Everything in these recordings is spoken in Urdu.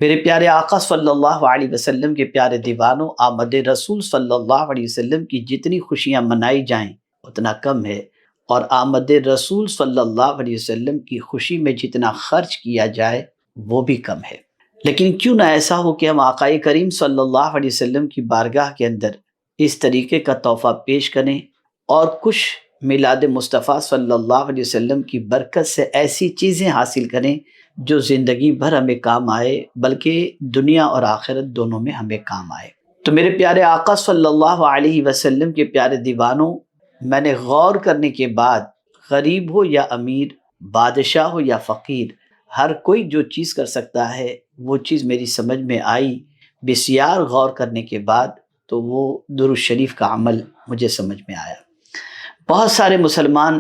میرے پیارے آقا صلی اللہ علیہ وسلم کے پیارے دیوانوں، آمد رسول صلی اللہ علیہ وسلم کی جتنی خوشیاں منائی جائیں اتنا کم ہے، اور آمد رسول صلی اللہ علیہ وسلم کی خوشی میں جتنا خرچ کیا جائے وہ بھی کم ہے۔ لیکن کیوں نہ ایسا ہو کہ ہم آقا کریم صلی اللہ علیہ وسلم کی بارگاہ کے اندر اس طریقے کا تحفہ پیش کریں اور کچھ میلاد مصطفیٰ صلی اللہ علیہ وسلم کی برکت سے ایسی چیزیں حاصل کریں جو زندگی بھر ہمیں کام آئے، بلکہ دنیا اور آخرت دونوں میں ہمیں کام آئے۔ تو میرے پیارے آقا صلی اللہ علیہ وسلم کے پیارے دیوانوں، میں نے غور کرنے کے بعد غریب ہو یا امیر، بادشاہ ہو یا فقیر، ہر کوئی جو چیز کر سکتا ہے وہ چیز میری سمجھ میں آئی۔ بسیار غور کرنے کے بعد تو وہ درود شریف کا عمل مجھے سمجھ میں آیا۔ بہت سارے مسلمان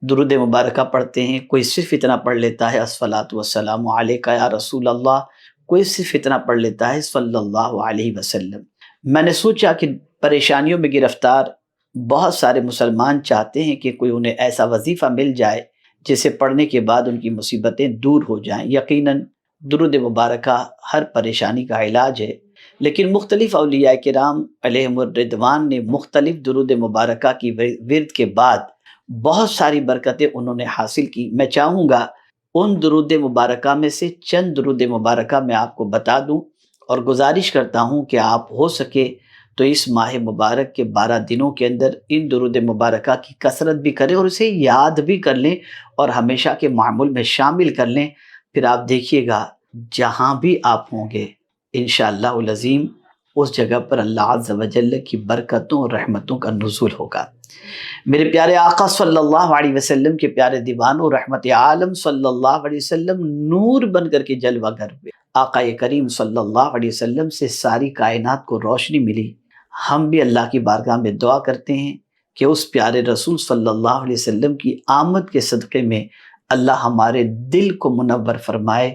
درود مبارکہ پڑھتے ہیں، کوئی صرف اتنا پڑھ لیتا ہے الصلاۃ والسلام علیک یا رسول اللہ، کوئی صرف اتنا پڑھ لیتا ہے صلی اللہ علیہ وسلم۔ میں نے سوچا کہ پریشانیوں میں گرفتار بہت سارے مسلمان چاہتے ہیں کہ کوئی انہیں ایسا وظیفہ مل جائے جسے پڑھنے کے بعد ان کی مصیبتیں دور ہو جائیں۔ یقیناً درود مبارکہ ہر پریشانی کا علاج ہے، لیکن مختلف اولیاء کرام علیہم الرضوان نے مختلف درود مبارکہ کی ورد کے بعد بہت ساری برکتیں انہوں نے حاصل کی۔ میں چاہوں گا ان درود مبارکہ میں سے چند درود مبارکہ میں آپ کو بتا دوں، اور گزارش کرتا ہوں کہ آپ ہو سکے تو اس ماہ مبارک کے 12 دنوں کے اندر ان درود مبارکہ کی کثرت بھی کریں اور اسے یاد بھی کر لیں اور ہمیشہ کے معمول میں شامل کر لیں۔ پھر آپ دیکھیے گا جہاں بھی آپ ہوں گے انشاءاللہ العظیم اس جگہ پر اللہ عز و جل کی برکتوں اور رحمتوں کا نزول ہوگا۔ میرے پیارے آقا صلی اللہ علیہ وسلم کے پیارے دیوانوں، رحمت عالم صلی اللہ علیہ وسلم نور بن کر کے جلوہ گر ہوئے۔ آقا کریم صلی اللہ علیہ وسلم سے ساری کائنات کو روشنی ملی۔ ہم بھی اللہ کی بارگاہ میں دعا کرتے ہیں کہ اس پیارے رسول صلی اللہ علیہ وسلم کی آمد کے صدقے میں اللہ ہمارے دل کو منور فرمائے۔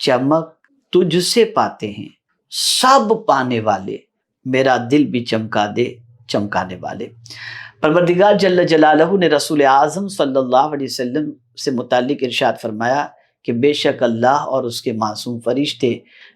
چمک تجھ سے پاتے ہیں سب پانے والے، میرا دل بھی چمکا دے چمکانے والے۔ پروردگار جل جلالہ نے رسول اعظم صلی اللہ علیہ وسلم سے متعلق ارشاد فرمایا کہ بے شک اللہ اور اس کے معصوم فرشتے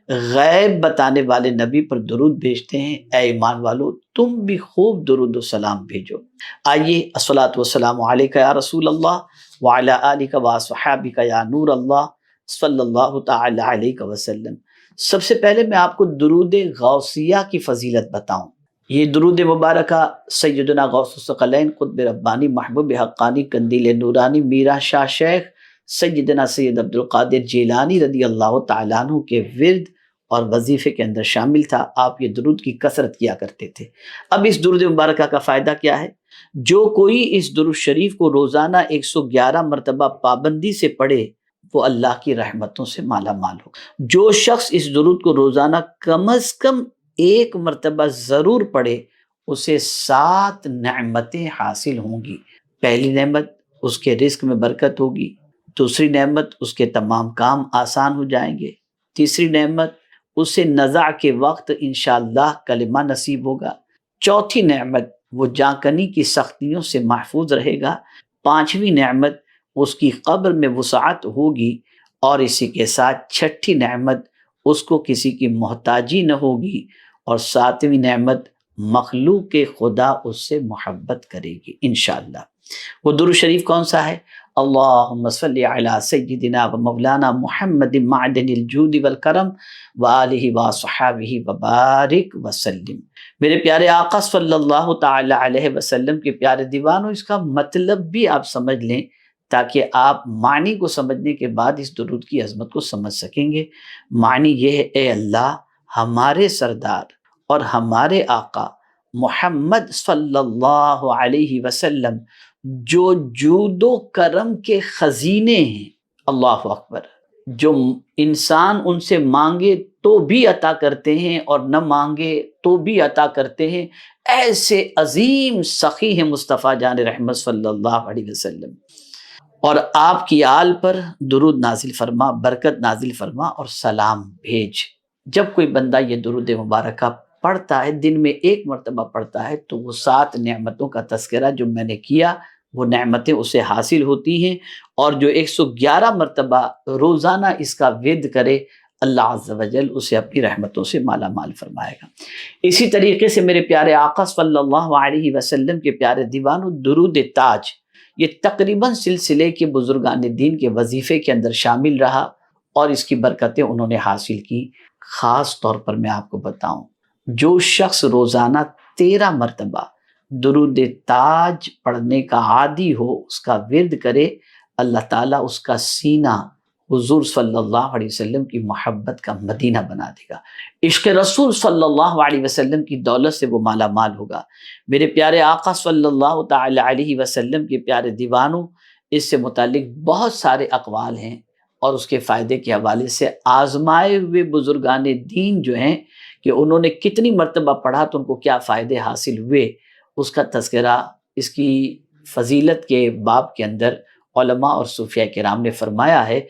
غیب بتانے والے نبی پر درود بھیجتے ہیں۔ اے ایمان والو، تم بھی خوب درود و سلام بھیجو۔ آئیے الصلاۃ والسلام علیک یا رسول اللہ وعلی آلک واصحابک یا نور اللہ صلی اللہ تعالی علیہ وسلم۔ سب سے پہلے میں آپ کو درود غوثیہ کی فضیلت بتاؤں۔ یہ درود مبارکہ سیدنا غوث الثقلین قطب ربانی محبوب حقانی قندیل نورانی میرا شاہ شیخ سیدنا سید عبد القادر جیلانی رضی اللہ تعالیٰ عنہ کے ورد اور وظیفے کے اندر شامل تھا۔ آپ یہ درود کی کثرت کیا کرتے تھے۔ اب اس درود مبارکہ کا فائدہ کیا ہے؟ جو کوئی اس درود شریف کو روزانہ 111 مرتبہ پابندی سے پڑھے وہ اللہ کی رحمتوں سے مالا مال ہو۔ جو شخص اس درود کو روزانہ کم از کم 1 مرتبہ ضرور پڑھے اسے 7 نعمتیں حاصل ہوں گی۔ پہلی نعمت اس کے رزق میں برکت ہوگی، دوسری نعمت اس کے تمام کام آسان ہو جائیں گے، تیسری نعمت اسے نزع کے وقت انشاءاللہ کلمہ نصیب ہوگا، چوتھی نعمت وہ جانکنی کی سختیوں سے محفوظ رہے گا، پانچویں نعمت اس کی قبر میں وسعت ہوگی، اور اسی کے ساتھ چھٹی نعمت اس کو کسی کی محتاجی نہ ہوگی، اور ساتویں نعمت مخلوق خدا اس سے محبت کرے گی انشاءاللہ۔ وہ درود شریف کون سا ہے؟ اللہم صلی علی سیدنا و مولانا محمد معدن الجود والکرم وآلہ وصحابہ وبارک وسلم۔ میرے پیارے آقا صلی اللہ تعالی علیہ وسلم کے پیارے دیوانوں، اس کا مطلب بھی آپ سمجھ لیں تاکہ آپ معنی کو سمجھنے کے بعد اس درود کی عظمت کو سمجھ سکیں گے۔ معنی یہ ہے، اے اللہ ہمارے سردار اور ہمارے آقا محمد صلی اللہ علیہ وسلم جو جود و کرم کے خزینے ہیں، اللہ اکبر، جو انسان ان سے مانگے تو بھی عطا کرتے ہیں اور نہ مانگے تو بھی عطا کرتے ہیں، ایسے عظیم سخی ہیں مصطفیٰ جان رحمت صلی اللہ علیہ وسلم، اور آپ کی آل پر درود نازل فرما، برکت نازل فرما اور سلام بھیج۔ جب کوئی بندہ یہ درود مبارکہ پڑھتا ہے، دن میں 1 مرتبہ پڑھتا ہے، تو وہ 7 نعمتوں کا تذکرہ جو میں نے کیا وہ نعمتیں اسے حاصل ہوتی ہیں، اور جو 111 مرتبہ روزانہ اس کا ورد کرے اللہ عز و جل اسے اپنی رحمتوں سے مالا مال فرمائے گا۔ اسی طریقے سے میرے پیارے آقا صلی اللہ علیہ وسلم کے پیارے دیوانوں، درود تاج یہ تقریباً سلسلے کے بزرگان دین کے وظیفے کے اندر شامل رہا اور اس کی برکتیں انہوں نے حاصل کی۔ خاص طور پر میں آپ کو بتاؤں، جو شخص روزانہ 13 مرتبہ درود تاج پڑھنے کا عادی ہو، اس کا ورد کرے، اللہ تعالیٰ اس کا سینہ حضور صلی اللہ علیہ وسلم کی محبت کا مدینہ بنا دے گا۔ عشق رسول صلی اللہ علیہ وسلم کی دولت سے وہ مالا مال ہوگا۔ میرے پیارے آقا صلی اللہ تعالی علیہ وسلم کے پیارے دیوانوں، اس سے متعلق بہت سارے اقوال ہیں اور اس کے فائدے کے حوالے سے آزمائے ہوئے بزرگان دین جو ہیں کہ انہوں نے کتنی مرتبہ پڑھا تو ان کو کیا فائدے حاصل ہوئے، اس کا تذکرہ اس کی فضیلت کے باب کے اندر علماء اور صوفیاء کرام نے فرمایا ہے۔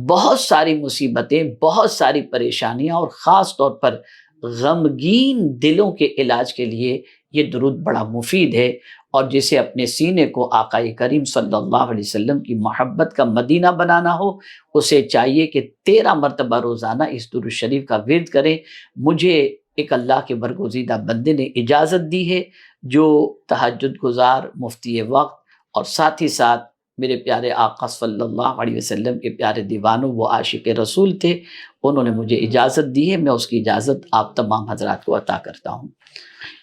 بہت ساری مصیبتیں، بہت ساری پریشانیاں اور خاص طور پر غمگین دلوں کے علاج کے لیے یہ درود بڑا مفید ہے، اور جسے اپنے سینے کو آقا کریم صلی اللہ علیہ وسلم کی محبت کا مدینہ بنانا ہو، اسے چاہیے کہ 13 مرتبہ روزانہ اس درود شریف کا ورد کرے۔ مجھے ایک اللہ کے برگزیدہ بندے نے اجازت دی ہے جو تہجد گزار، مفتی وقت اور ساتھ ہی ساتھ میرے پیارے آقا صلی اللہ علیہ وسلم کے پیارے دیوانوں، وہ عاشق رسول تھے، انہوں نے مجھے اجازت دی ہے، میں اس کی اجازت آپ تمام حضرات کو عطا کرتا ہوں۔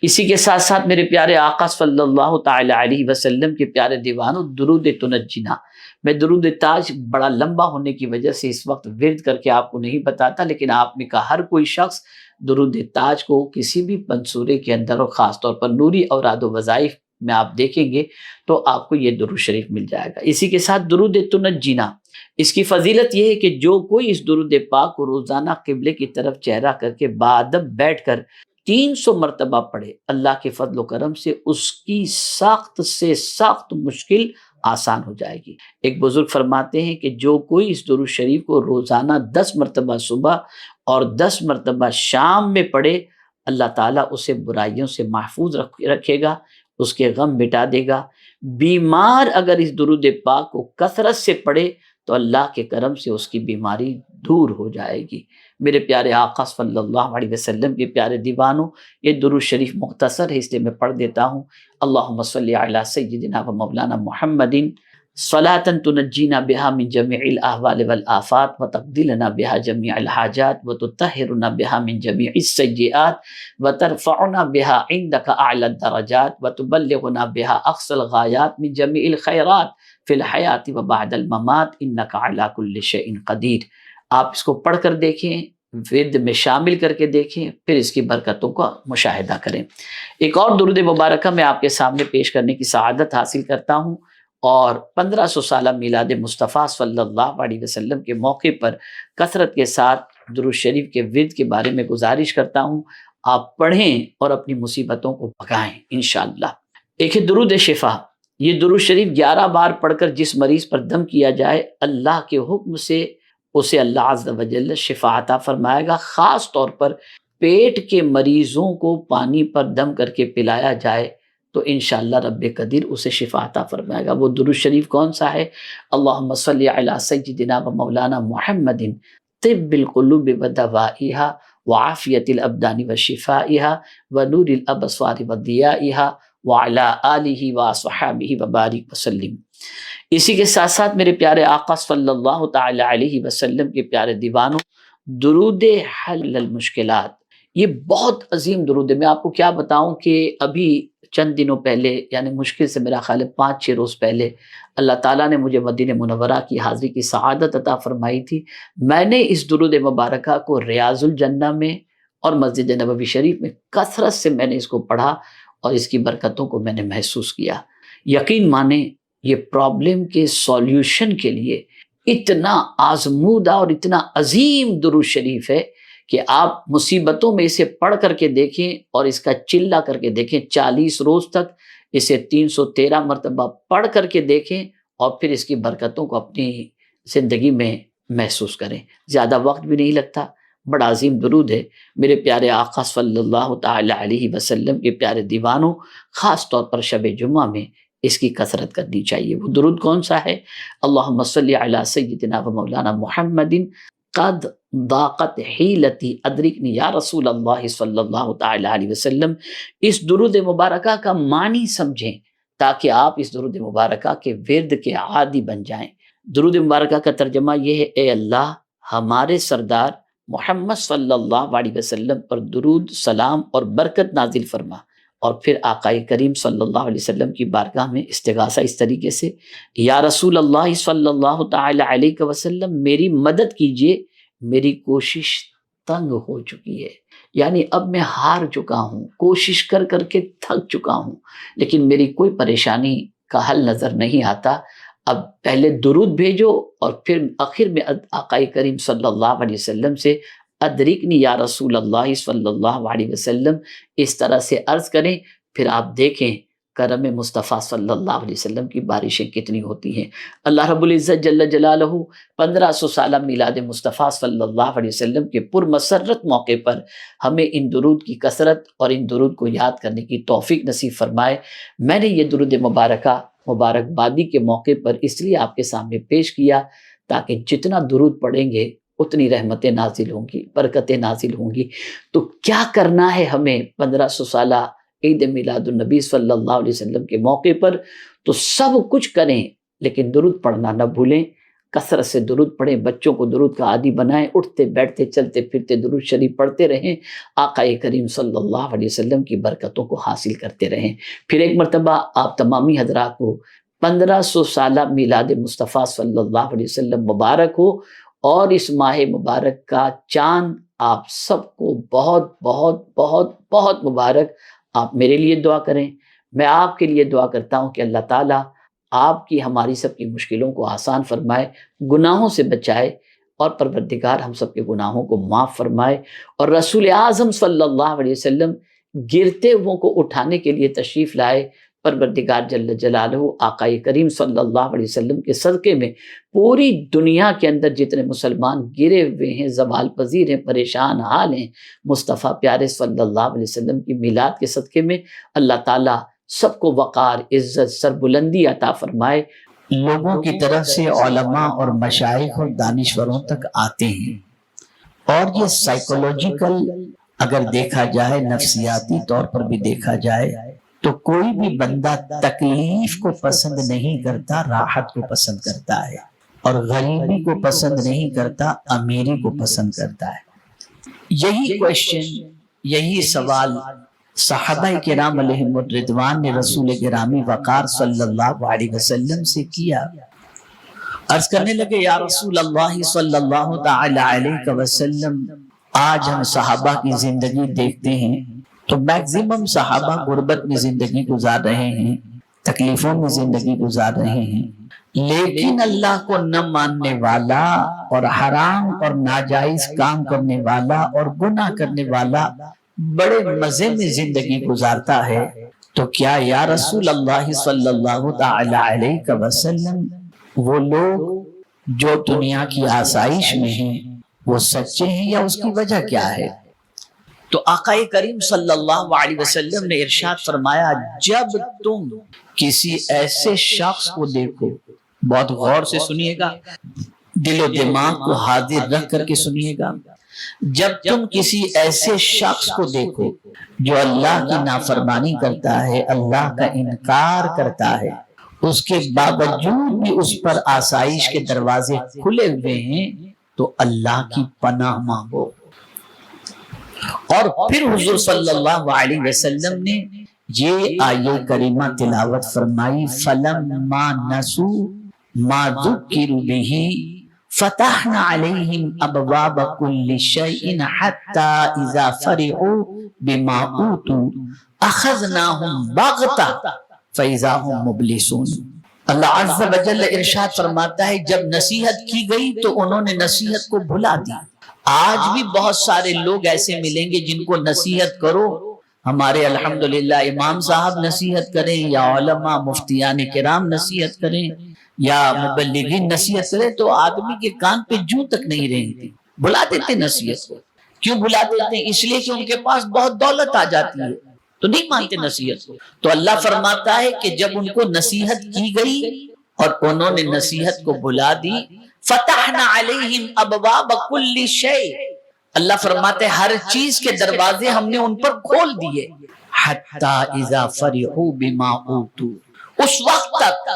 اسی کے ساتھ ساتھ میرے پیارے آقا صلی اللہ تعالی علیہ وسلم کے پیارے دیوانوں، درود تنجینا، میں درود تاج بڑا لمبا ہونے کی وجہ سے اس وقت ورد کر کے آپ کو نہیں بتاتا، لیکن آپ میں کا ہر کوئی شخص درود تاج کو کسی بھی منصورے کے اندر اور خاص طور پر نوری اوراد و وظائف میں آپ دیکھیں گے تو آپ کو یہ درود شریف مل جائے گا۔ اسی کے ساتھ درود تنجینا، اس کی فضیلت یہ ہے کہ جو کوئی اس درود پاک کو روزانہ قبلے کی طرف چہرہ کر کے باادب بیٹھ کر 300 مرتبہ پڑھے، اللہ کے فضل و کرم سے اس کی سخت سے سخت مشکل آسان ہو جائے گی۔ ایک بزرگ فرماتے ہیں کہ جو کوئی اس درود شریف کو روزانہ 10 مرتبہ صبح اور 10 مرتبہ شام میں پڑھے، اللہ تعالیٰ اسے برائیوں سے محفوظ رکھے گا، اس کے غم مٹا دے گا۔ بیمار اگر اس درود پاک کو کثرت سے پڑھے تو اللہ کے کرم سے اس کی بیماری دور ہو جائے گی۔ میرے پیارے آقا صلی اللہ علیہ وسلم کے پیارے دیوانوں، یہ درود شریف مختصر ہے اس لیے میں پڑھ دیتا ہوں۔ اللہم صلی علی سیدنا و مولانا محمد صلاۃ تنجینا بہا من جمیع الاحوال والآفات وتقضی بہا جمیع الحاجات وتطہرنا بہا من جمیع السیئات وترفعنا بہا عندک اعلی الدرجات وتبلغنا بہا اقصى الغایات من جمیع الخیرات فی الحیات وبعد الممات انک علی کل شیء قدیر۔ آپ اس کو پڑھ کر دیکھیں، ورد میں شامل کر کے دیکھیں، پھر اس کی برکتوں کا مشاہدہ کریں۔ ایک اور درود مبارکہ میں آپ کے سامنے پیش کرنے کی سعادت حاصل کرتا ہوں، اور 1500 سالہ میلاد مصطفیٰ صلی اللہ علیہ وسلم کے موقع پر کثرت کے ساتھ درود شریف کے ورد کے بارے میں گزارش کرتا ہوں، آپ پڑھیں اور اپنی مصیبتوں کو بھگائیں انشاءاللہ۔ ایک ہے درود شفا، یہ درود شریف 11 بار پڑھ کر جس مریض پر دم کیا جائے، اللہ کے حکم سے اسے اللہ عز و جل شفا عطا فرمائے گا۔ خاص طور پر پیٹ کے مریضوں کو پانی پر دم کر کے پلایا جائے تو انشاءاللہ رب قدیر اسے شفا عطا فرمائے گا۔ وہ درود شریف کون سا ہے؟ اللہم صلی علی سیدنا و مولانا محمد طب القلوب و دوائیہا وعافیت الابدان و شفائیہا ونور الابصار و ضیائیہا وعلی آلہ و صحابہ وبارک وسلم۔ اسی کے ساتھ ساتھ میرے پیارے آقا صلی اللہ تعالی علیہ وسلم کے پیارے دیوانوں، درود حل المشکلات، یہ بہت عظیم درود ہے۔ میں آپ کو کیا بتاؤں کہ ابھی چند دنوں پہلے، یعنی مشکل سے میرا خیال ہے 5-6 روز پہلے، اللہ تعالیٰ نے مجھے مدینہ منورہ کی حاضری کی سعادت عطا فرمائی تھی۔ میں نے اس درود مبارکہ کو ریاض الجنہ میں اور مسجد نبوی شریف میں کثرت سے میں نے اس کو پڑھا اور اس کی برکتوں کو میں نے محسوس کیا۔ یقین مانیں یہ پرابلم کے سولیوشن کے لیے اتنا آزمودہ اور اتنا عظیم درود شریف ہے کہ آپ مصیبتوں میں اسے پڑھ کر کے دیکھیں اور اس کا چلہ کر کے دیکھیں، 40 روز تک اسے 313 مرتبہ پڑھ کر کے دیکھیں اور پھر اس کی برکتوں کو اپنی زندگی میں محسوس کریں۔ زیادہ وقت بھی نہیں لگتا، بڑا عظیم درود ہے۔ میرے پیارے آقا صلی اللہ تعالی علیہ وسلم کے پیارے دیوانوں، خاص طور پر شب جمعہ میں اس کی کثرت کرنی چاہیے۔ وہ درود کون سا ہے؟ اللہم صلی علی سیدنا و مولانا محمد قد ضاقت حیلتی ادرکنی یا رسول اللہ صلی اللہ تعالی علیہ وسلم۔ اس درود مبارکہ کا معنی سمجھیں تاکہ آپ اس درود مبارکہ کے ورد کے عادی بن جائیں۔ درود مبارکہ کا ترجمہ یہ ہے، اے اللہ ہمارے سردار محمد صلی اللہ علیہ وسلم پر درود، سلام اور برکت نازل فرما۔ اور پھر آقا کریم صلی اللہ علیہ وسلم کی بارگاہ میں استغاثہ اس طریقے سے، یا رسول اللہ صلی اللہ تعالی علیہ وسلم میری مدد کیجئے، میری کوشش تنگ ہو چکی ہے، یعنی اب میں ہار چکا ہوں، کوشش کر کر کے تھک چکا ہوں، لیکن میری کوئی پریشانی کا حل نظر نہیں آتا۔ اب پہلے درود بھیجو اور پھر آخر میں آقا کریم صلی اللہ علیہ وسلم سے ادرکنی یا رسول اللہ صلی اللہ علیہ وسلم اس طرح سے عرض کریں، پھر آپ دیکھیں کرم مصطفیٰ صلی اللہ علیہ وسلم کی بارشیں کتنی ہوتی ہیں۔ اللہ رب العزت جل جلالہ 1500 سالہ میلاد مصطفیٰ صلی اللہ علیہ وسلم کے پرمسرت موقع پر ہمیں ان درود کی کثرت اور ان درود کو یاد کرنے کی توفیق نصیب فرمائے۔ میں نے یہ درود مبارکہ مبارکبادی کے موقع پر اس لیے آپ کے سامنے پیش کیا تاکہ جتنا درود پڑھیں گے اتنی رحمتیں نازل ہوں گی، برکتیں نازل ہوں گی۔ تو کیا کرنا ہے ہمیں 1500 سالہ عید میلاد النبی صلی اللہ علیہ وسلم کے موقع پر؟ تو سب کچھ کریں لیکن درود پڑھنا نہ بھولیں، کثرت سے درود پڑھیں، بچوں کو درود کا عادی بنائیں، اٹھتے بیٹھتے چلتے پھرتے درود شریف پڑھتے رہیں، آقا کریم صلی اللہ علیہ وسلم کی برکتوں کو حاصل کرتے رہیں۔ پھر ایک مرتبہ آپ تمامی حضرات کو 1500 سالہ میلاد مصطفیٰ صلی اللہ علیہ وسلم مبارک ہو، اور اس ماہ مبارک کا چاند آپ سب کو بہت بہت بہت بہت مبارک۔ آپ میرے لیے دعا کریں، میں آپ کے لیے دعا کرتا ہوں کہ اللہ تعالیٰ آپ کی ہماری سب کی مشکلوں کو آسان فرمائے، گناہوں سے بچائے، اور پروردگار ہم سب کے گناہوں کو معاف فرمائے، اور رسول اعظم صلی اللہ علیہ وسلم گرتے ہوئوں کو اٹھانے کے لیے تشریف لائے۔ پروردگار جل جلالہ آقا کریم صلی اللہ علیہ وسلم کے صدقے میں پوری دنیا کے اندر جتنے مسلمان گرے ہوئے ہیں، زوال پذیر ہیں، پریشان حال ہیں، مصطفیٰ پیارے صلی اللہ علیہ وسلم کی میلاد کے صدقے میں اللہ تعالیٰ سب کو وقار، عزت، سربلندی عطا فرمائے۔ لوگوں کی طرف سے علماء اور مشائخ اور دانشوروں تک آتے ہیں، اور یہ سائیکولوجیکل اگر دیکھا جائے، نفسیاتی طور پر بھی دیکھا جائے تو کوئی بھی بندہ تکلیف کو پسند نہیں کرتا، راحت کو پسند کرتا ہے، اور غریبی کو پسند نہیں کرتا، امیری کو پسند کرتا ہے۔ یہی کویشچن، یہی سوال صحابہ کرام علیہم الرضوان نے رسول گرامی وقار صلی اللہ علیہ وسلم سے کیا۔ عرض کرنے لگے، یا رسول اللہ صلی اللہ تعالی علیہ وسلم، آج ہم صحابہ کی زندگی دیکھتے ہیں تو میکزیمم صحابہ غربت میں زندگی گزار رہے ہیں، تکلیفوں میں زندگی گزار رہے ہیں، لیکن اللہ کو نہ ماننے والا اور حرام اور ناجائز کام کرنے والا اور گناہ کرنے والا بڑے مزے میں زندگی گزارتا ہے۔ تو کیا یا رسول اللہ صلی اللہ تعالی علیہ وسلم وہ لوگ جو دنیا کی آسائش میں ہیں وہ سچے ہیں، یا اس کی وجہ کیا ہے؟ تو آقا کریم صلی اللہ علیہ وسلم نے ارشاد فرمایا، جب تم کسی ایسے شخص کو دیکھو، بہت غور سے سنیے گا، دل و دماغ کو حاضر رکھ کر کے سنیے گا، جب تم کسی ایسے شخص کو دیکھو جو اللہ کی نافرمانی کرتا ہے، اللہ کا انکار کرتا ہے، اس کے باوجود بھی اس پر آسائش کے دروازے کھلے ہوئے ہیں، تو اللہ کی پناہ مانگو۔ اور پھر حضور صلی اللہ علیہ وسلم نے یہ آیہ کریمہ تلاوت فرمائی، فَلَمَّا نَسُوا مَا ذُكِّرُوا بِهِ فَتَحْنَا عَلَيْهِمْ أَبْوَابَ كُلِّ شَيْءٍ حَتَّى إِذَا فَرِحُوا بِمَا أُوتُوا أَخَذْنَاهُمْ بَغْتَةً فَإِذَا هُمْ مُبْلِسُونَ۔ اللہ عز و جل ارشاد فرماتا ہے، جب نصیحت کی گئی تو انہوں نے نصیحت کو بھلا دیا۔ آج بھی بہت سارے لوگ ایسے ملیں گے جن کو نصیحت کرو، ہمارے الحمدللہ امام صاحب نصیحت کریں، یا علماء مفتیان کرام نصیحت کریں، یا مبلغین نصیحت کریں، تو آدمی کے کان پہ جوں تک نہیں رہتے، بلا دیتے نصیحت کو۔ کیوں بلا دیتے ہیں؟ اس لیے کہ ان کے پاس بہت دولت آ جاتی ہے تو نہیں مانتے نصیحت کو۔ تو اللہ فرماتا ہے کہ جب ان کو نصیحت کی گئی اور انہوں نے نصیحت کو بھلا دی، فتحنا علیہم ابواب کل شیء، اللہ فرماتے ہر چیز کے دروازے ہم نے ان پر کھول دیے، حتی اذا فرحوا بما اوتوا، اس وقت تک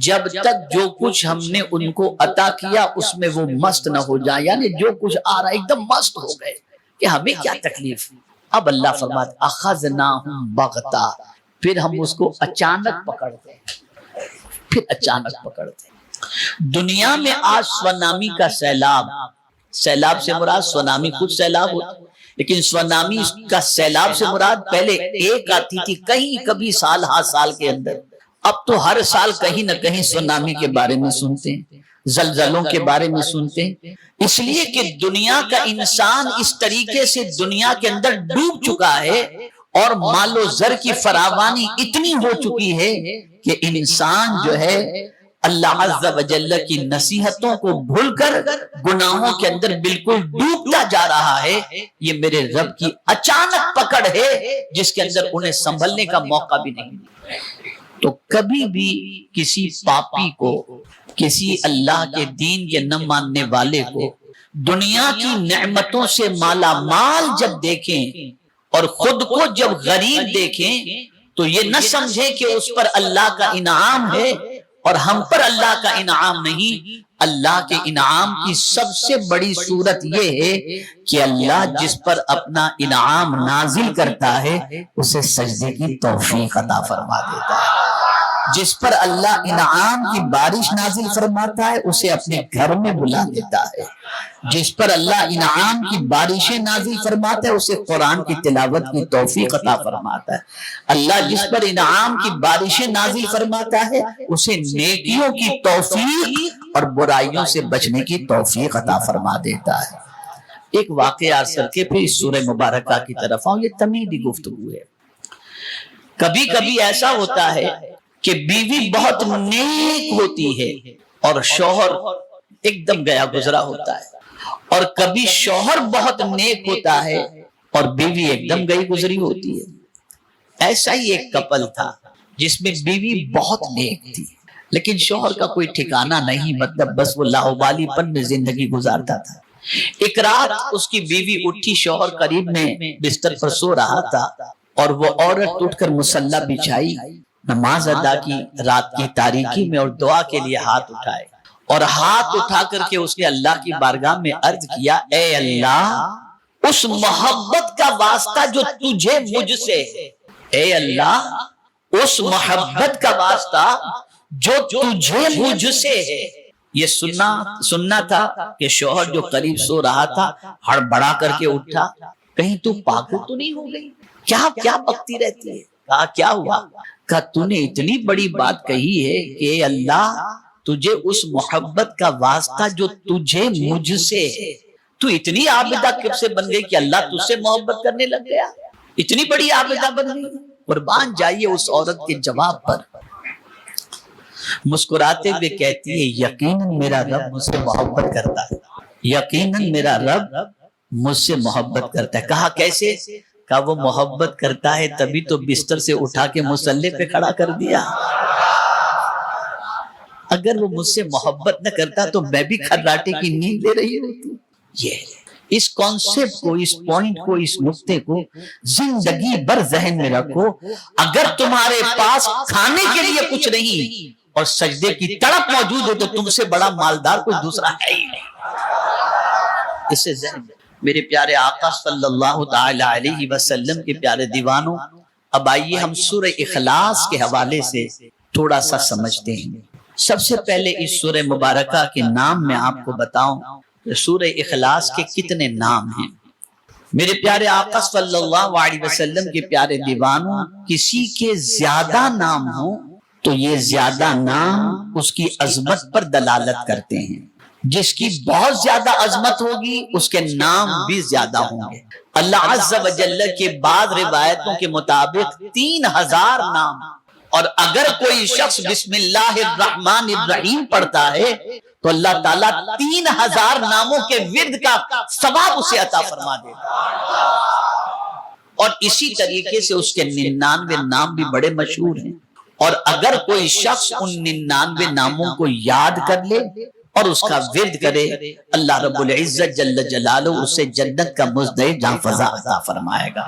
جب تک جو کچھ ہم نے ان کو عطا کیا اس میں وہ مست نہ ہو جائے، یعنی جو کچھ آ رہا ایک دم مست ہو گئے کہ ہمیں کیا تکلیف۔ اب اللہ فرماتے اخذناہم بغتہ، پھر ہم اس کو اچانک پکڑتے ہیں، پھر اچانک پکڑتے ہیں۔ دنیا میں آج سونامی کا سیلاب، سیلاب سے مراد سونامی خود سیلاب ہوتا، لیکن سونامی کا سیلاب سے مراد پہلے ایک آتی تھی کہیں کبھی سال ہر سال کے اندر، اب تو ہر سال کہیں نہ کہیں سونامی کے بارے میں سنتے ہیں، زلزلوں کے بارے میں سنتے ہیں، اس لیے کہ دنیا کا انسان اس طریقے سے دنیا کے اندر ڈوب چکا ہے اور مال و زر کی فراوانی اتنی ہو چکی ہے کہ انسان جو ہے اللہ عز و جل کی نصیحتوں کو بھول کر گناہوں کے اندر بالکل ڈوبتا جا رہا ہے۔ یہ میرے رب کی اچانک پکڑ ہے جس کے اندر انہیں سنبھلنے کا موقع بھی نہیں ملا۔ تو کبھی بھی کسی پاپی کو، کسی اللہ کے دین کے نہ ماننے والے کو دنیا کی نعمتوں سے مالا مال جب دیکھیں اور خود کو جب غریب دیکھیں تو یہ نہ سمجھیں کہ اس پر اللہ کا انعام ہے اور ہم پر اللہ کا انعام نہیں۔ اللہ کے انعام کی سب سے بڑی صورت یہ ہے کہ اللہ جس پر اپنا انعام نازل کرتا ہے اسے سجدے کی توفیق عطا فرما دیتا ہے، جس پر اللہ انعام کی بارش نازل فرماتا ہے اسے اپنے گھر میں بلا لیتا ہے، جس پر اللہ انعام کی بارشیں نازل فرماتا ہے اسے قرآن کی تلاوت کی توفیق عطا فرماتا ہے، اللہ جس پر انعام کی بارشیں نازل فرماتا ہے اسے نیکیوں کی توفیق اور برائیوں سے بچنے کی توفیق عطا فرما دیتا ہے۔ ایک واقعہ عرض کر کے پھر اس سورہ مبارکہ کی طرف آؤں، یہ تمہیدی گفتگو ہے۔ کبھی کبھی ایسا ہوتا ہے کہ بیوی بہت نیک ہوتی ہے اور شوہر ایک دم گیا گزرا ہوتا ہے، اور کبھی شوہر بہت نیک ہوتا ہے اور بیوی ایک دم گئی گزری ہوتی ہے۔ ایسا ہی ایک کپل تھا جس میں بیوی بہت نیک تھی لیکن شوہر کا کوئی ٹھکانہ نہیں، مطلب بس وہ لاؤبالی پن میں زندگی گزارتا تھا۔ ایک رات اس کی بیوی اٹھی، شوہر قریب میں بستر پر سو رہا تھا اور وہ عورت اٹھ کر مصلی بچھائی، نماز ادا کی رات کی تاریکی میں اور دعا کے لیے ہاتھ اٹھائے، اور ہاتھ اٹھا کر کے اس نے اللہ کی بارگاہ میں عرض کیا، اے اللہ اس محبت کا واسطہ جو تجھے مجھ سے ہے، اے اللہ اس محبت کا واسطہ جو تجھے مجھ سے ہے۔ یہ سننا تھا کہ شوہر جو قریب سو رہا تھا ہڑبڑا کر کے اٹھا، کہیں تو پاگل تو نہیں ہو گئی، کیا بکتی رہتی ہے؟ کہا کیا ہوا؟ کہا تو نے اتنی بڑی بات کہی ہے کہ اے اللہ تجھے اس محبت کا واسطہ جو تجھے مجھ سے ہے، تو اتنی عابدہ کب سے بن گئی کہ اللہ تجھ سے محبت کرنے لگ گیا، اتنی بڑی عابدہ بن گئی؟ قربان جائیے اس عورت کے جواب پر، مسکراتے ہوئے کہتی ہے، یقیناً میرا رب مجھ سے محبت کرتا ہے، یقیناً میرا رب مجھ سے محبت کرتا ہے۔ کہا کیسے؟ کہا وہ محبت کرتا ہے تبھی تو بستر سے اٹھا کے مصلی پہ کھڑا کر دیا، اگر وہ مجھ سے محبت نہ کرتا تو میں بھی کھراٹے کی نیند لے رہی ہوتی۔ یہ اس کانسیپٹ کو، اس پوائنٹ کو، اس نقطے کو زندگی بھر ذہن میں رکھو۔ اگر تمہارے پاس کھانے کے لیے کچھ نہیں اور سجدے کی تڑپ موجود ہے تو تم سے بڑا مالدار کوئی دوسرا ہے ہی نہیں۔ اس سے ذہن میں میرے پیارے آقا صلی اللہ تعالی علیہ وسلم کے پیارے دیوانوں، اب آئیے ہم سورہ اخلاص کے حوالے سے تھوڑا سا سمجھتے ہیں۔ سب سے پہلے اس سورہ مبارکہ کے نام میں آپ کو بتاؤں کہ سورہ اخلاص کے کتنے نام ہیں۔ میرے پیارے آقا صلی اللہ علیہ وسلم کے پیارے دیوانوں، کسی کے زیادہ نام ہوں تو یہ زیادہ نام اس کی عظمت پر دلالت کرتے ہیں، جس کی بہت زیادہ عظمت ہوگی اس کے نام بھی زیادہ ہوں گے۔ اللہ عز و جل کے بعض روایتوں کے مطابق 3000 نام، اور اگر کوئی شخص بسم اللہ الرحمن الرحیم پڑھتا ہے تو اللہ تعالیٰ 3000 ناموں کے ورد کا ثواب اسے عطا فرما دیتا ہے، اور اسی طریقے سے اس کے 99 نام بھی بڑے مشہور ہیں، اور اگر کوئی شخص ان 99 ناموں کو یاد کر لے اور اس کا ورد کرے، اللہ رب العزت جل جلالہ اسے جنت کا مزدہ جہاں فضا عطا فرمائے گا۔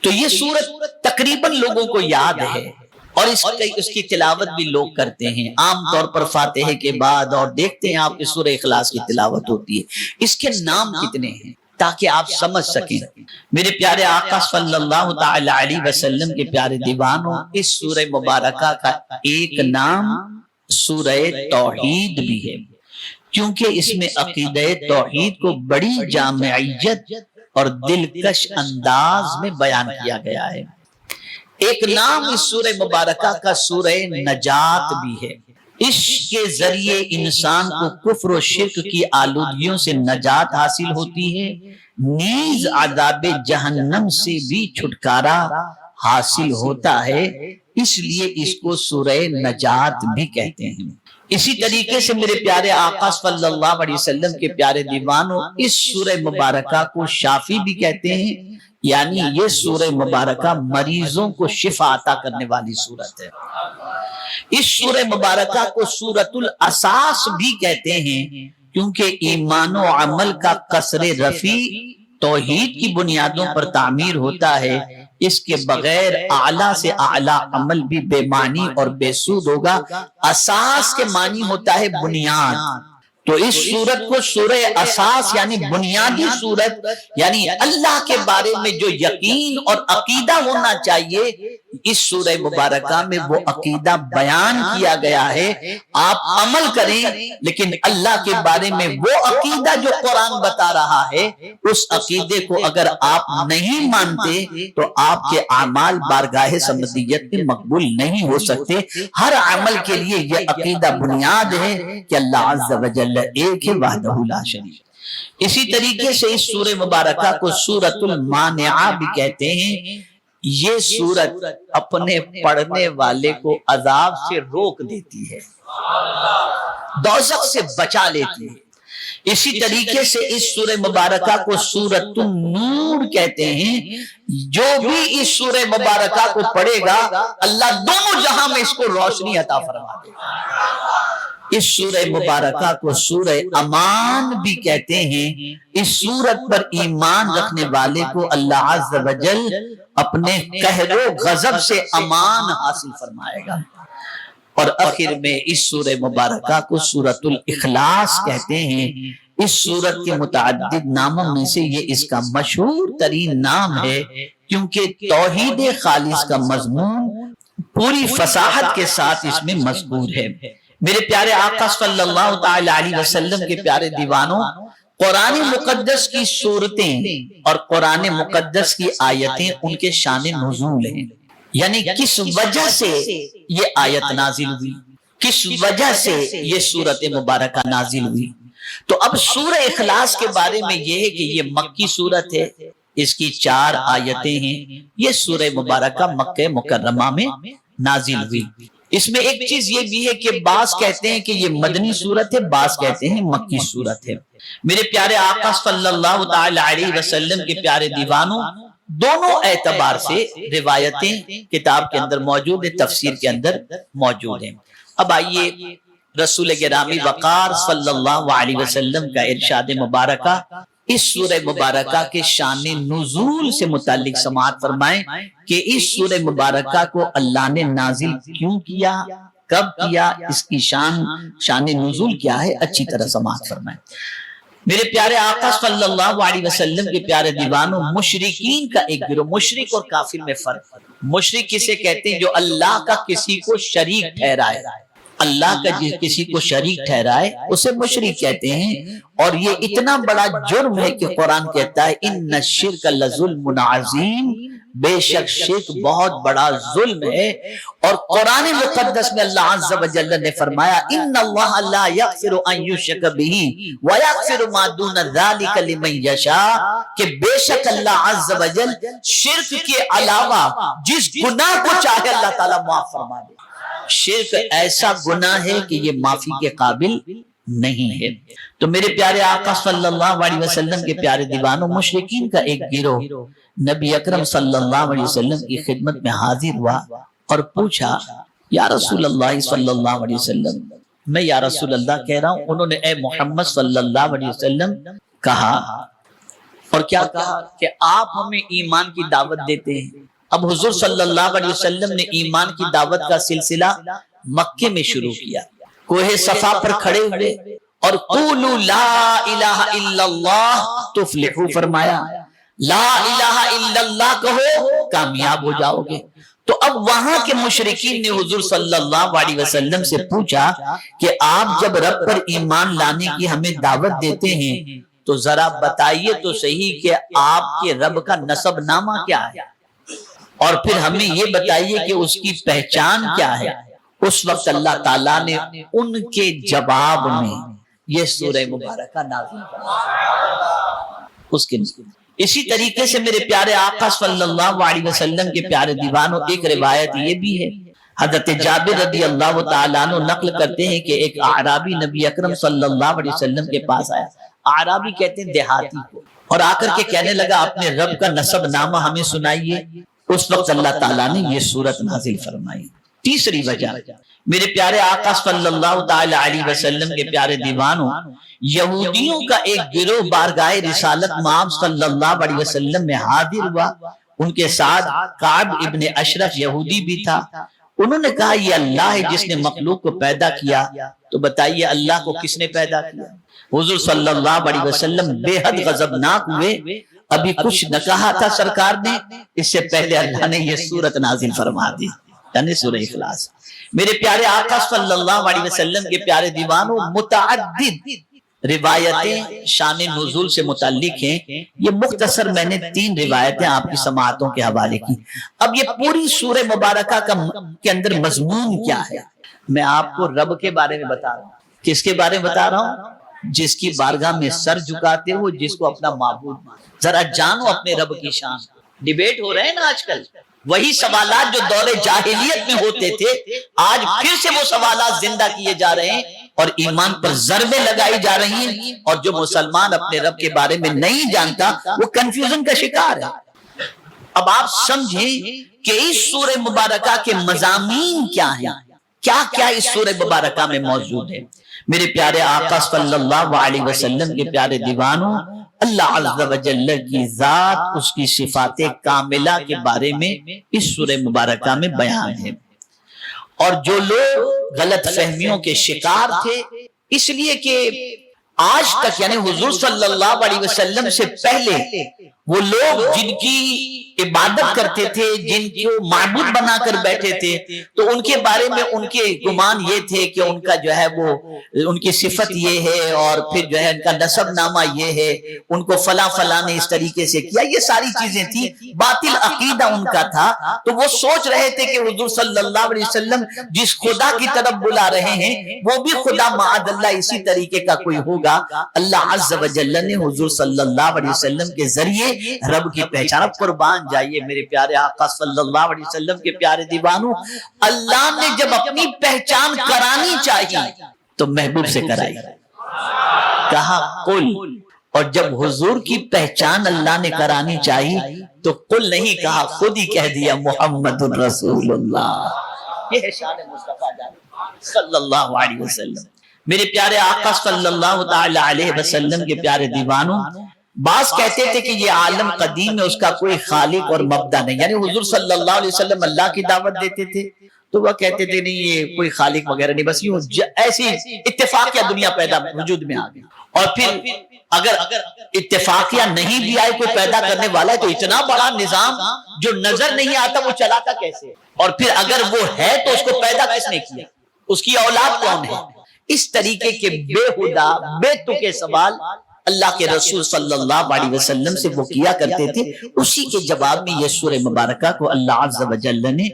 تو یہ سورت تقریباً لوگوں کو یاد ہے اور اس کی تلاوت بھی لوگ کرتے ہیں عام طور پر فاتحہ کے بعد، اور دیکھتے ہیں آپ کی سورہ اخلاص کی تلاوت ہوتی ہے۔ اس کے نام کتنے ہیں تاکہ آپ سمجھ سکیں۔ میرے پیارے آقا صلی اللہ تعالی علیہ وسلم کے پیارے دیوانوں، اس سورہ مبارکہ کا ایک نام سورہ توحید بھی ہے، کیونکہ اس میں عقیدہ توحید کو بڑی جامعیت اور دلکش انداز میں بیان کیا گیا ہے۔ ایک نام اس سورہ مبارکہ کا سورہ نجات بھی ہے۔ اس کے ذریعے انسان کو کفر و شرک کی آلودگیوں سے نجات حاصل ہوتی ہے، نیز عذاب جہنم سے بھی چھٹکارا حاصل ہوتا ہے، اس لیے اس کو سورہ نجات بھی کہتے ہیں۔ اسی طریقے سے میرے پیارے آقا صلی اللہ علیہ وسلم کے پیارے دیوانوں، اس سورہ مبارکہ کو شافی بھی کہتے ہیں، یعنی یہ سورہ مبارکہ مریضوں کو شفا عطا کرنے والی سورت ہے۔ اس سورہ مبارکہ کو سورۃ الاساس بھی کہتے ہیں، کیونکہ ایمان و عمل کا قصر رفیع توحید کی بنیادوں پر تعمیر ہوتا ہے، اس کے بغیر اعلیٰ سے اعلیٰ عمل بھی بے معنی اور بے سود ہوگا۔ اساس کے معنی ہوتا ہے بنیاد، تو اس سورت کو سورہ اساس یعنی بنیادی سورت، یعنی اللہ کے بارے میں جو یقین اور عقیدہ ہونا چاہیے، اس سورہ مبارکہ میں وہ عقیدہ بیان کیا گیا ہے۔ آپ عمل کریں، لیکن اللہ کے بارے میں وہ عقیدہ جو قرآن بتا رہا ہے، اس عقیدے کو اگر آپ نہیں مانتے تو آپ کے اعمال بارگاہ سمدیت میں مقبول نہیں ہو سکتے۔ ہر عمل کے لیے یہ عقیدہ بنیاد ہے کہ اللہ عز و جل ایک ہے، وحدہ لا شریک۔ اسی طریقے سے اس سورہ مبارکہ کو سورۃ المانعہ بھی کہتے ہیں۔ یہ سورت اپنے پڑھنے والے کو عذاب سے روک دیتی ہے، دوزخ سے بچا لیتی ہے۔ اسی طریقے سے اس سورہ مبارکہ کو سورۃ النور کہتے ہیں۔ جو بھی اس سورہ مبارکہ کو پڑھے گا، اللہ دونوں جہاں میں اس کو روشنی عطا فرما دے گا۔ اس سورہ مبارکہ کو سورہ امان بھی کہتے ہیں۔ اس سورت پر ایمان رکھنے والے کو اللہ عز و جل اپنے قہر و غضب سے امان حاصل فرمائے گا۔ اور آخر میں اس سورہ مبارکہ کو سورۃ الاخلاص کہتے ہیں۔ اس سورت کے متعدد ناموں میں سے یہ اس کا مشہور ترین نام ہے، کیونکہ توحید خالص کا مضمون پوری فصاحت کے ساتھ اس میں مذکور ہے۔ میرے پیارے آقا صلی اللہ تعالی علیہ وسلم کے پیارے دیوانوں، قرآن مقدس کی سورتیں اور قرآن مقدس کی آیتیں ان کے شان نزول ہیں، یعنی کس وجہ سے یہ آیت نازل ہوئی، کس وجہ سے یہ سورت مبارکہ نازل ہوئی۔ تو اب سورہ اخلاص کے بارے میں یہ ہے کہ یہ مکی سورت ہے، اس کی 4 آیتیں ہیں۔ یہ سورہ مبارکہ مکہ مکرمہ میں نازل ہوئی۔ اس میں ایک چیز یہ بھی ہے کہ بعض کہتے ہیں کہ یہ مدنی سورت ہے، بعض کہتے ہیں مکی سورت ہے۔ میرے پیارے آقا صلی اللہ تعالی علیہ وسلم کے پیارے دیوانوں، دونوں اعتبار سے روایتیں کتاب کے اندر موجود ہیں، تفسیر کے اندر موجود ہیں۔ اب آئیے رسول گرامی وقار صلی اللہ علیہ وسلم کا ارشاد مبارکہ اس سورہ مبارکہ کے شان نزول سے متعلق سماعت فرمائیں کہ اس سورہ مبارکہ کو اللہ نے نازل کیوں کیا، کب کیا، اس کی شان نزول کیا ہے، اچھی طرح سماعت فرمائیں۔ میرے پیارے آقا صلی اللہ علیہ وسلم کے پیارے دیوانوں، مشرکین کا ایک گروہ، مشرک اور کافر میں فرق۔ مشرک کسے کہتے ہیں؟ جو اللہ کا کسی کو شریک ٹھہرائے، اللہ کا کسی کو شریک ٹھہرائے اسے مشرک کہتے ہیں۔ اور یہ اتنا بڑا جرم ہے کہ قرآن کہتا ہے ان الشرک لظلم عظیم، بے شک شرک بہت بڑا ظلم ہے۔ اور قرآن مقدس میں اللہ عز و جل نے فرمایا ان اللہ لا یغفر ان یشرک بہ ویغفر ما دون ذلک لمن یشاء، کہ بے شک اللہ عز و جل شرک کے علاوہ جس گناہ کو چاہے اللہ تعالیٰ معاف فرما دے۔ شرک ایسا گناہ ہے کہ یہ معافی کے قابل نہیں ہے۔ تو میرے پیارے آقا صلی اللہ علیہ وسلم کے پیارے دیوانوں، مشرکین کا ایک گروہ نبی اکرم صلی اللہ علیہ وسلم کی خدمت میں حاضر ہوا اور پوچھا یا رسول اللہ صلی اللہ علیہ وسلم، میں یا رسول اللہ کہہ رہا ہوں. انہوں نے اے محمد صلی اللہ علیہ وسلم کہا. اور کیا کہا کہ آپ ہمیں ایمان کی دعوت دیتے ہیں. اب حضور صلی اللہ علیہ وسلم نے ایمان کی دعوت کا سلسلہ مکے میں شروع کیا. کوہ صفا پر کھڑے ہوئے اور قولوا لا الہ الا اللہ تفلحوا فرمایا. لا الہ الا اللہ کہو کامیاب ہو جاؤ گے. تو اب وہاں کے مشرکین نے حضور صلی اللہ علیہ وسلم سے پوچھا کہ آپ جب رب پر ایمان لانے کی ہمیں دعوت دیتے ہیں تو ذرا بتائیے تو صحیح کہ آپ کے رب کا نسب نامہ کیا ہے، اور پھر ہمیں یہ بتائیے کہ اس کی پہچان کیا ہے. اس وقت اللہ تعالیٰ نے ان کے جواب میں یہ سورہ مبارکہ نازل کی. اسی طریقے سے میرے پیارے آقا صلی اللہ علیہ وسلم کے پیارے دیوانوں، ایک روایت یہ بھی ہے، حضرت جابر رضی اللہ تعالیٰ عنہ نقل کرتے ہیں کہ ایک اعرابی نبی اکرم صلی اللہ علیہ وسلم کے پاس آیا. اعرابی کہتے ہیں دیہاتی کو، اور آ کر کے کہنے لگا اپنے رب کا نسب نامہ ہمیں سنائیے. اس وقت اللہ تعالیٰ نے یہ سورت نازل فرمائی. تیسری وجہ، میرے پیارے آقا صلی اللہ تعالی علیہ وسلم کے پیارے دیوانوں، یہودیوں کا ایک گروہ بارگاہ رسالت مآب صلی اللہ علیہ وسلم میں حاضر ہوا. ان کے ساتھ کعب ابن اشرف یہودی بھی تھا. انہوں نے کہا یہ اللہ ہے جس نے مخلوق کو پیدا کیا، تو بتائیے اللہ کو کس نے پیدا کیا؟ حضور صلی اللہ علیہ وسلم بے حد غضبناک ہوئے. ابھی کچھ نہ کہا تھا سرکار نے، اس سے پہلے اللہ نے یہ سورت نازل فرما دی، یعنی سورہ اخلاص. میرے پیارے آقا صلی اللہ علیہ وسلم کے پیارے دیوانوں، متعدد روایتیں شان نزول سے متعلق ہیں. یہ مختصر میں نے 3 روایتیں آپ کی سماعتوں کے حوالے کی. اب یہ پوری سورہ مبارکہ کے اندر مضمون کیا ہے؟ میں آپ کو رب کے بارے میں بتا رہا ہوں. کس کے بارے میں بتا رہا ہوں؟ جس کی بارگاہ میں سر جھکاتے ہو، جس کو اپنا معبود مانتے. ذرا جانو اپنے رب کی شان. ڈیبیٹ ہو رہے ہیں نا آج کل، وہی سوالات جو دور جاہلیت میں ہوتے تھے آج پھر سے وہ سوالات زندہ کیے جا رہے ہیں اور ایمان پر ضربیں لگائی جا رہی ہیں. اور جو مسلمان اپنے رب کے بارے میں نہیں جانتا وہ کنفیوژن کا شکار ہے. اب آپ سمجھیں کہ اس سورہ مبارکہ کے مضامین کیا ہیں، کیا کیا اس سورہ مبارکہ میں موجود ہے. میرے پیارے آقا صلی اللہ علیہ وسلم کے پیارے دیوانوں، اللہ عز و جل کی ذات، اس کی صفات کاملہ کے بارے میں اس سورہ مبارکہ میں بیان ہے. اور جو لوگ غلط فہمیوں کے شکار تھے، اس لیے کہ آج تک یعنی حضور صلی اللہ علیہ وسلم سے پہلے وہ لوگ جن کی عبادت کرتے تھے، جن کو معبود بنا کر بیٹھے تھے، تو ان کے بارے میں ان کے گمان یہ تھے کہ ان کا جو ہے وہ ان کی صفت یہ ہے، اور پھر جو ہے ان کا نسب نامہ یہ ہے، ان کو فلاں فلاں نے اس طریقے سے کیا. یہ ساری چیزیں تھی، باطل عقیدہ ان کا تھا. تو وہ سوچ رہے تھے کہ حضور صلی اللہ علیہ وسلم جس خدا کی طرف بلا رہے ہیں وہ بھی خدا معاذ اللہ اسی طریقے کا کوئی ہوگا. اللہ عز و جل نے حضور صلی اللہ علیہ وسلم کے ذریعے رب کی پہچان. قربان جائیے میرے پیارے آقا صلی اللہ علیہ وسلم کے پیارے دیوانوں، اللہ نے جب اپنی پہچان کرانی چاہیے تو محبوب سے کرائی، کہا قل. اور جب حضور کی پہچان اللہ نے کرانی چاہیے تو قل نہیں کہا، خود ہی کہہ دیا محمد رسول اللہ. یہ ہے شان مصطفیٰ صلی اللہ علیہ وسلم. میرے پیارے آقا صلی اللہ تعالی علیہ وسلم کے پیارے دیوانوں، بعض کہتے تھے کہ یہ عالم قدیم ہے، اس کا کوئی خالق اور مبدا نہیں. یعنی حضور صلی اللہ علیہ وسلم اللہ کی دعوت دیتے تھے تو وہ کہتے تھے نہیں یہ کوئی خالق وغیرہ نہیں، بس یوں ایسی اتفاقیہ دنیا پیدا وجود میں آ گئی. اور پھر اگر اتفاقیہ نہیں بھی آئے، کوئی پیدا کرنے والا ہے، تو اتنا بڑا نظام جو نظر نہیں آتا وہ چلاتا کیسے؟ اور پھر اگر وہ ہے تو اس کو پیدا کس نے کیا؟ اس کی اولاد کون ہے؟ اس طریقے کے بےہودہ بے تکے سوال اللہ کے رسول صلی اللہ علیہ وسلم سے وہ کیا کرتے تھے. اسی کے جواب میں یہ سورہ مبارکہ کو اللہ عز و جل نے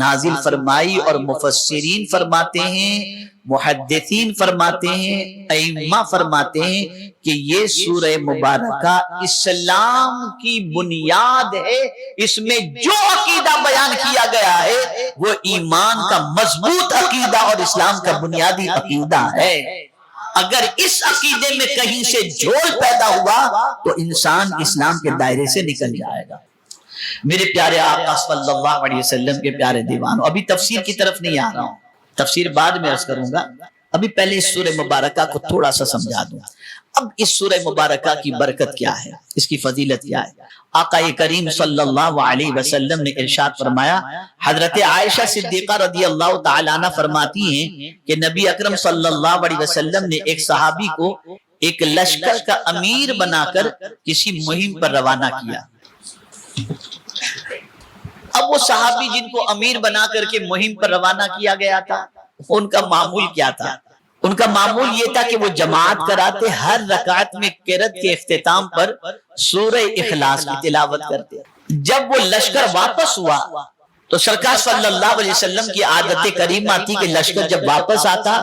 نازل فرمائی. اور مفسرین فرماتے ہیں، محدثین فرماتے ہیں، ائمہ فرماتے ہیں کہ یہ سورہ مبارکہ اسلام کی بنیاد ہے. اس میں جو عقیدہ بیان کیا گیا ہے وہ ایمان کا مضبوط عقیدہ اور اسلام کا بنیادی عقیدہ ہے. اگر اس عقیدے میں کہیں سے جھول پیدا ہوا تو انسان اسلام کے دائرے سے نکل جائے گا. میرے پیارے آقا صلی اللہ علیہ وسلم کے پیارے دیوانوں، ابھی تفسیر کی طرف نہیں آ رہا ہوں، تفسیر بعد میں عرض کروں گا. ابھی پہلے اس سورہ مبارکہ کو تھوڑا سا سمجھا دوں. اب اس سورہ مبارکہ کی برکت کیا ہے، اس کی فضیلت کیا ہے. آقا کریم صلی اللہ علیہ وسلم نے ارشاد فرمایا، حضرت عائشہ صدیقہ رضی اللہ تعالیٰ عنہ فرماتی ہیں کہ نبی اکرم صلی اللہ علیہ وسلم نے ایک صحابی کو ایک لشکر کا امیر بنا کر کسی مہم پر روانہ کیا. اب وہ صحابی جن کو امیر بنا کر کے مہم پر روانہ کیا گیا تھا، ان کا معمول کیا تھا؟ ان کا معمول یہ تھا کہ وہ جماعت کراتے، ہر رکعت میں قرات کے اختتام پر سورہ اخلاص کی تلاوت کرتے. جب وہ لشکر واپس ہوا تو سرکار صلی اللہ علیہ وسلم کی عادت کریمہ تھی کہ لشکر جب واپس آتا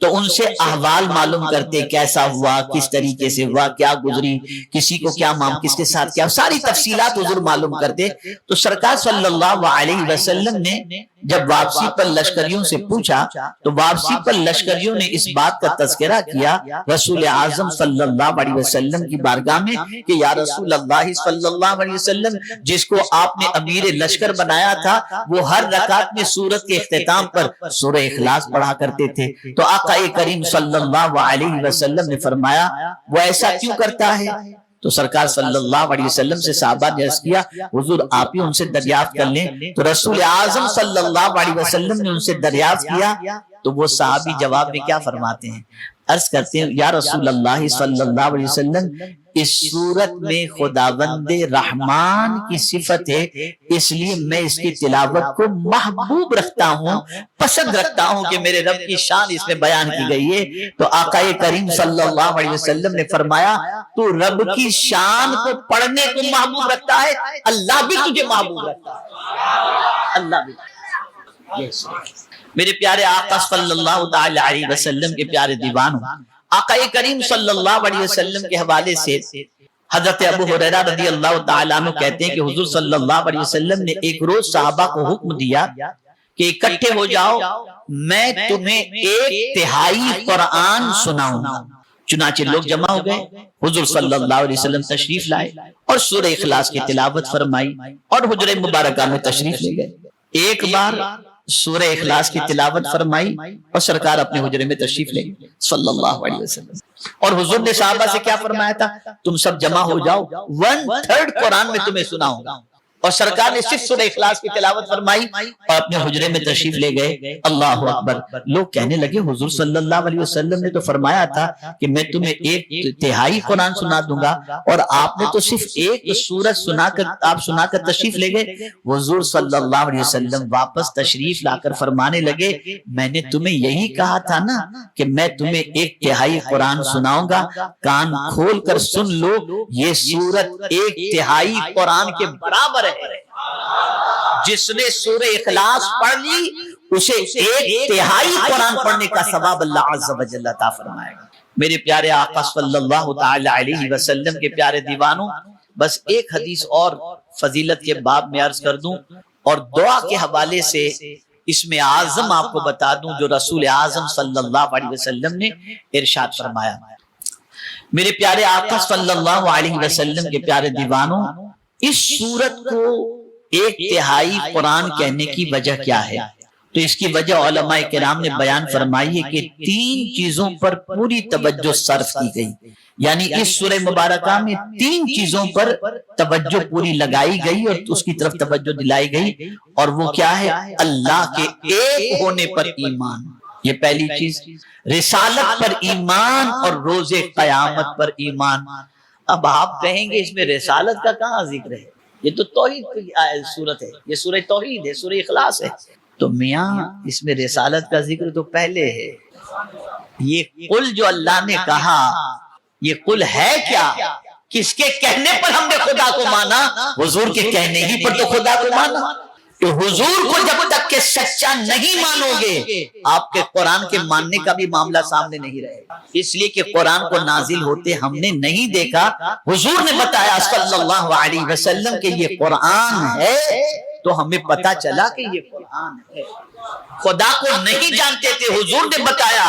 تو ان سے احوال معلوم کرتے، کیسا ہوا، کس طریقے سے ہوا، کیا گزری، کسی کو کیا کس کے ساتھ کیا، ساری تفصیلات حضور معلوم کرتے. تو سرکار صلی اللہ علیہ وسلم نے جب واپسی پر لشکریوں سے پوچھا تو واپسی پر لشکریوں نے اس بات کا تذکرہ کیا رسول اعظم صلی اللہ علیہ وسلم کی بارگاہ میں کہ یا رسول اللہ صلی اللہ علیہ وسلم، جس کو آپ نے امیر لشکر بنایا تھا وہ ہر رکعت میں سورت کے اختتام پر سورہ اخلاص پڑھا کرتے تھے. تو آقا کریم صلی اللہ علیہ وسلم نے فرمایا وہ ایسا کیوں کرتا ہے؟ تو سرکار صلی اللہ علیہ وسلم سے صحابہ نے عرض کیا حضور آپ ہی ان سے دریافت کر لیں. تو رسول اعظم صلی اللہ علیہ وسلم نے ان سے دریافت کیا تو وہ صحابی جواب میں کیا فرماتے ہیں، عرض کرتے ہیں یا رسول اللہ صلی اللہ علیہ وسلم، اس صورت میں خداوند رحمان کی صفت ہے، اس لیے میں اس کی تلاوت کو محبوب رکھتا ہوں، پسند رکھتا ہوں کہ میرے رب کی شان اس میں بیان کی گئی ہے. تو آقا کریم صلی اللہ علیہ وسلم نے فرمایا تو رب کی شان کو پڑھنے کو محبوب رکھتا ہے، اللہ بھی تجھے محبوب رکھتا ہے، اللہ بھی. میرے پیارے آقا صلی اللہ تعالی علیہ وسلم کے پیارے دیوانوں، آقا کریم صلی اللہ علیہ وسلم کے حوالے سے حضرت ابو ہریرہ رضی اللہ تعالیٰ عنہ کہتے ہیں کہ حضور صلی اللہ علیہ وسلم نے ایک روز صحابہ کو حکم دیا کہ اکٹھے ہو جاؤ، میں تمہیں 1/3 قرآن سناؤں گا. چنانچہ لوگ جمع ہو گئے، حضور صلی اللہ علیہ وسلم تشریف لائے اور سورہ اخلاص کی تلاوت فرمائی اور حجرہ مبارکہ میں تشریف لے گئے. ایک بار سورہ اخلاص کی تلاوت فرمائی اور سرکار اپنے حجرے میں تشریف لے گئے صلی اللہ علیہ وسلم. اور حضور نے صحابہ سے کیا فرمایا تھا، تم سب جمع ہو جاؤ، 1/3 قرآن میں تمہیں سناؤں گا. اور سرکار نے صرف سورہ اخلاص کی تلاوت فرمائی اور اپنے حجرے میں تشریف لے گئے. اللہ اکبر. لوگ کہنے لگے حضور صلی اللہ علیہ وسلم نے تو فرمایا تھا کہ میں تمہیں 1/3 قرآن سنا دوں گا اور آپ نے تو صرف ایک سورت سنا کر تشریف لے گئے. حضور صلی اللہ علیہ وسلم واپس تشریف لا کر فرمانے لگے میں نے تمہیں یہی کہا تھا نا کہ میں تمہیں 1/3 قرآن سناؤں گا، کان کھول کر سن لو، یہ سورت 1/3 قرآن کے برابر ہے. جس نے سورہ اخلاص پڑھ لی اسے 1/3 قرآن پڑھنے کا ثواب اللہ عز و جل عطا فرمائے گا. میرے پیارے آقا صلی اللہ تعالی علیہ وسلم کے پیارے دیوانوں، بس ایک حدیث اور فضیلت کے باب میں عرض کر دوں اور دعا کے حوالے سے اس میں اعظم آپ کو بتا دوں جو رسول اعظم صلی اللہ علیہ وسلم نے ارشاد فرمایا. میرے پیارے آقا صلی اللہ علیہ وسلم کے پیارے دیوانوں، اس سورت کو 1/3 قرآن کہنے کی وجہ کیا ہے؟ تو اس کی وجہ علماء کرام نے بیان فرمائی ہے کہ 3 چیزوں پر پوری توجہ صرف کی گئی. یعنی اس سورہ مبارکہ میں 3 چیزوں پر توجہ پوری لگائی گئی اور اس کی طرف توجہ دلائی گئی، اور وہ کیا ہے؟ اللہ کے ایک ہونے پر ایمان، یہ پہلی چیز، رسالت پر ایمان اور روز قیامت پر ایمان. اب آپ کہیں گے اس میں رسالت کا کہاں ذکر ہے؟ یہ تو توحید کی سورت ہے، یہ سورہ توحید ہے، سورہ اخلاص ہے. تو میاں اس میں رسالت کا ذکر تو پہلے ہے. یہ قل جو اللہ نے کہا، یہ قل ہے کیا؟ کس کے کہنے پر ہم نے خدا کو مانا؟ حضور کے کہنے ہی پر تو خدا کو مانا. تو حضور کو جب تک کہ سچا نہیں مانو گے آپ کے قرآن کے ماننے کا بھی معاملہ سامنے نہیں رہے گا. اس لیے کہ قرآن کو نازل ہوتے ہم نے نہیں دیکھا، حضور نے بتایا صلی اللہ علیہ وسلم کہ یہ قرآن ہے تو ہمیں پتا چلا کہ یہ قرآن ہے. خدا کو نہیں جانتے تھے، حضور نے بتایا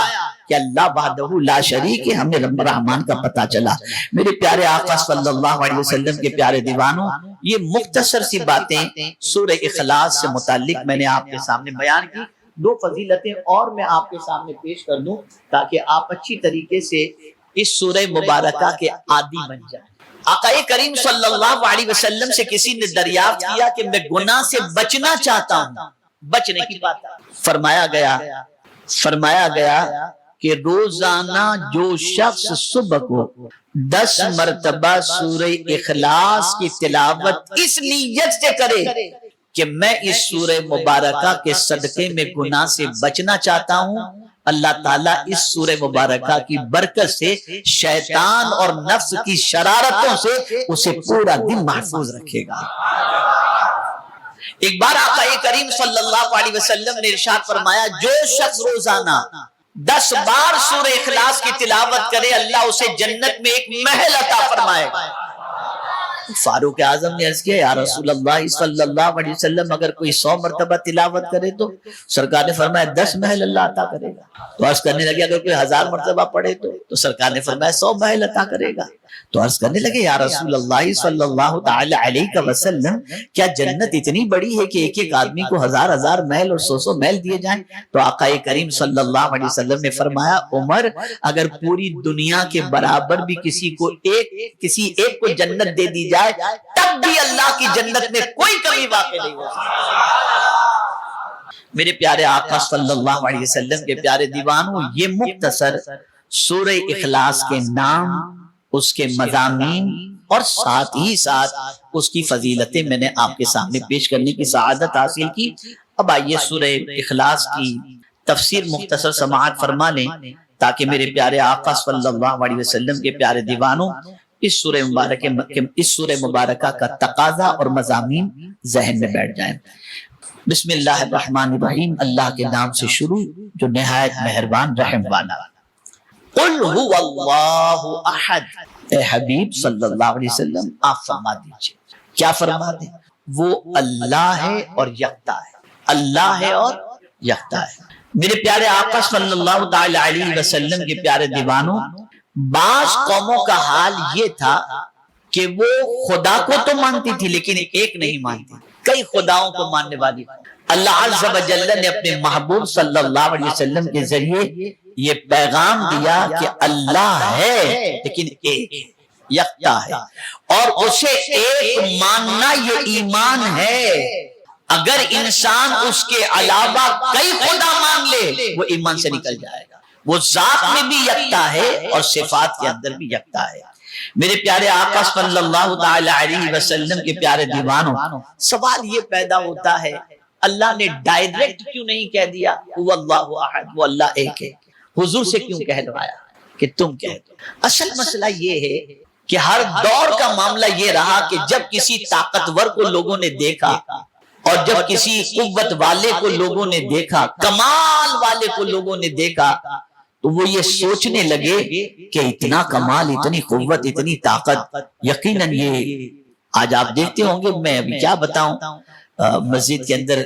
کہ اللہ وحدہ لا شریک ہے، ہمیں رب رحمان کا پتا چلا. میرے پیارے آقا صلی اللہ علیہ وسلم کے پیارے دیوانوں، یہ مختصر سی باتیں سورہ اخلاص سے متعلق میں نے آپ کے سامنے بیان کی. دو فضیلتیں اور میں آپ کے سامنے پیش کر دوں تاکہ آپ اچھی طریقے سے اس سورہ مبارکہ کے عادی بن جائیں۔ آقا کریم صلی اللہ علیہ وسلم سے کسی نے دریافت کیا کہ میں گناہ سے بچنا چاہتا ہوں، بچ نہیں پاتا۔ فرمایا گیا کہ روزانہ جو شخص صبح کو 10 مرتبہ سورہ اخلاص کی تلاوت اس نیت سے کرے کہ میں اس سورہ مبارکہ کے صدقے میں گناہ سے بچنا چاہتا ہوں، اللہ تعالیٰ اس سورہ مبارکہ کی برکت سے شیطان اور نفس کی شرارتوں سے اسے پورا دن محفوظ رکھے گا۔ ایک بار آقا کریم صلی اللہ علیہ وسلم نے ارشاد فرمایا جو شخص روزانہ 10 بار سورہ اخلاص کی تلاوت کرے اللہ اسے جنت میں ایک محل عطا فرمائے گا۔ فاروق اعظم نے عرض کیا یا رسول اللہ صلی اللہ علیہ وسلم اگر کوئی 100 مرتبہ تلاوت کرے تو؟ سرکار نے فرمایا 10 محل اللہ عطا کرے گا۔ تو عرض کرنے لگے اگر کوئی 1000 مرتبہ پڑھے تو سرکار نے فرمایا 100 محل عطا کرے گا۔ تو عرض کرنے لگے یا رسول اللہ صلی اللہ تعالی علیہ وسلم کیا جنت اتنی بڑی ہے کہ ایک ایک آدمی کو 1000 محل اور 100 محل دیے جائیں؟ تو آقا کریم صلی اللہ علیہ وسلم نے فرمایا عمر اگر پوری دنیا کے برابر بھی کسی ایک کو جنت دے دی جائے تب بھی اللہ کی جنت میں کوئی کمی واقع نہیں ہو سکتی۔ میرے پیارے آقا صلی اللہ علیہ وسلم کے پیارے دیوانوں، یہ مختصر سورہ اخلاص کے نام، اس کے مضامین اور ساتھ ہی ساتھ اس کی فضیلتیں میں نے آپ کے سامنے پیش کرنے کی سعادت حاصل کی۔ اب آئیے سورہ اخلاص کی تفسیر مختصر سماعت فرما لیں تاکہ میرے پیارے آقا صلی اللہ علیہ وسلم کے پیارے دیوانوں اس سورہ مبارکہ کا تقاضا اور مضامین ذہن میں بیٹھ جائیں۔ بسم اللہ الرحمن الرحیم، اللہ کے نام سے شروع جو نہایت مہربان رحم والا۔ قل هو اللہ احد، اے حبیب صلی اللہ علیہ وسلم آپ فرما دیجئے، کیا فرما دیں؟ وہ اللہ ہے اور یکتا ہے، اللہ ہے اور یکتا ہے۔ میرے پیارے آقا صلی اللہ تعالی علیہ وسلم کے پیارے دیوانوں، بعض قوموں کا حال یہ تھا کہ وہ خدا کو تو مانتی تھی لیکن ایک نہیں مانتی، کئی خداؤں کو ماننے والی۔ اللہ عز و جل نے اپنے محبوب صلی اللہ علیہ وسلم کے ذریعے یہ پیغام دیا کہ اللہ ہے لیکن ایک ہے، یکتا ہے، اور اسے ایک ماننا یہ ایمان ہے۔ اگر انسان اس کے علاوہ کئی خدا مان لے وہ ایمان سے نکل جائے گا۔ وہ ذات میں بھی یکتا ہے اور صفات کے اندر بھی یکتا ہے۔ میرے پیارے آقا صلی اللہ تعالی علیہ وسلم کے پیارے دیوانوں، سوال یہ پیدا ہوتا ہے اللہ نے ڈائریکٹ کیوں نہیں کہہ دیا وہ اللہ احد، وہ اللہ ایک ہے؟ حضور سے کیوں کہلوایا کہ تم کہہ دو؟ اصل مسئلہ یہ ہے کہ ہر دور کا معاملہ یہ رہا کہ جب کسی طاقتور کو لوگوں نے دیکھا اور جب کسی قوت والے کو لوگوں نے دیکھا، کمال والے کو لوگوں نے دیکھا، تو وہ یہ سوچنے لگے کہ اتنا کمال، اتنی قوت، اتنی طاقت، یقیناً یہ آج آپ دیکھتے ہوں گے، میں ابھی کیا بتاؤں، مسجد کے اندر